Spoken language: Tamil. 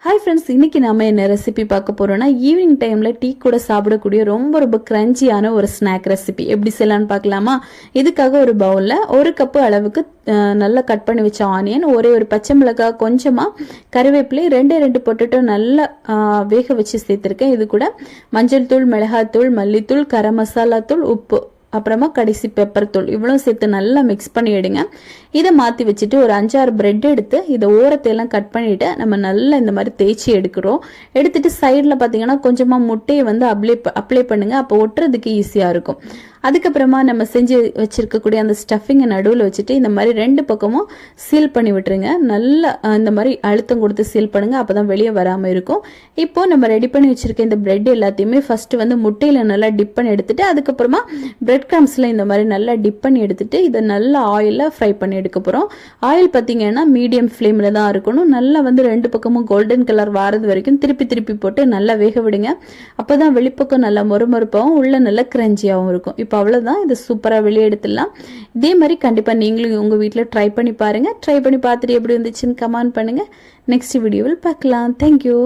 ஹாய் ஃப்ரெண்ட்ஸ், இன்னைக்கு நாம என்ன ரெசிபி பார்க்க போறோம்னா ஈவினிங் டைம்ல டீ கூட சாப்பிடக்கூடிய ரொம்ப கிரன்ச்சியான ஒரு ஸ்நாக் ரெசிபி எப்படி செய்யலாம்னு பார்க்கலாமா. இதுக்காக ஒரு பவுல்ல 1 கப்பு அளவுக்கு நல்லா கட் பண்ணி வச்ச ஆனியன், ஒரு பச்சை மிளகாய், கொஞ்சமா கறிவேப்பிலை, 2 பொட்டேட்டோ நல்லா வேக வச்சு சேர்த்திருக்கேன். இது கூட மஞ்சள் தூள், மிளகாய் தூள், மல்லித்தூள், கரம் மசாலா தூள், உப்பு, அப்புறமா கடைசி பெப்பர் தூள் இவ்வளவு சேர்த்து நல்லா மிக்ஸ் பண்ணி எடுங்க. இதை மாற்றி வச்சுட்டு ஒரு 5-6 பிரெட் எடுத்து இதை ஓரத்தையெல்லாம் கட் பண்ணிவிட்டு நம்ம நல்லா இந்த மாதிரி தேய்ச்சி எடுக்கிறோம். எடுத்துட்டு சைடில் பார்த்தீங்கன்னா கொஞ்சமாக முட்டையை வந்து அப்ளை பண்ணுங்க. அப்போ ஒட்டுறதுக்கு ஈஸியாக இருக்கும். அதுக்கப்புறமா நம்ம செஞ்சு வச்சிருக்கக்கூடிய அந்த ஸ்டஃபிங்கை நடுவில் வச்சுட்டு இந்த மாதிரி 2 பக்கமும் சீல் பண்ணி விட்டுருங்க. நல்லா இந்த மாதிரி அழுத்தம் கொடுத்து சீல் பண்ணுங்க. அப்போதான் வெளியே வராமல் இருக்கும். இப்போ நம்ம ரெடி பண்ணி வச்சிருக்க இந்த பிரெட் எல்லாத்தையுமே ஃபர்ஸ்ட் வந்து முட்டையில் நல்லா டிப் பண்ணி எடுத்துட்டு அதுக்கப்புறமா பிரெட் கிரம்ஸில் இந்த மாதிரி நல்லா டிப் பண்ணி எடுத்துட்டு இதை நல்லா ஆயிலில் ஃப்ரை பண்ணி எடுக்க போகிறோம். ஆயில் பார்த்தீங்கன்னா மீடியம் ஃப்ளேமில் தான் இருக்கணும். நல்லா வந்து 2 பக்கமும் கோல்டன் கலர் வாரது வரைக்கும் திருப்பி போட்டு நல்லா வேக விடுங்க. அப்போ தான் வெளிப்பக்கம் நல்லா மொறுமொறுப்பாகவும் உள்ள நல்லா கிரன்ச்சியாகவும் இருக்கும். இப்போ அவ்வளவுதான். இது சூப்பரா வெளியே எடுத்துடலாம். இதே மாதிரி கண்டிப்பா நீங்களும் உங்க வீட்டில் ட்ரை பண்ணி பாருங்க. ட்ரை பண்ணி பார்த்துட்டு எப்படி இருந்துச்சுன்னு கமெண்ட் பண்ணுங்க. நெக்ஸ்ட் வீடியோவில் பார்க்கலாம். தேங்க்யூ.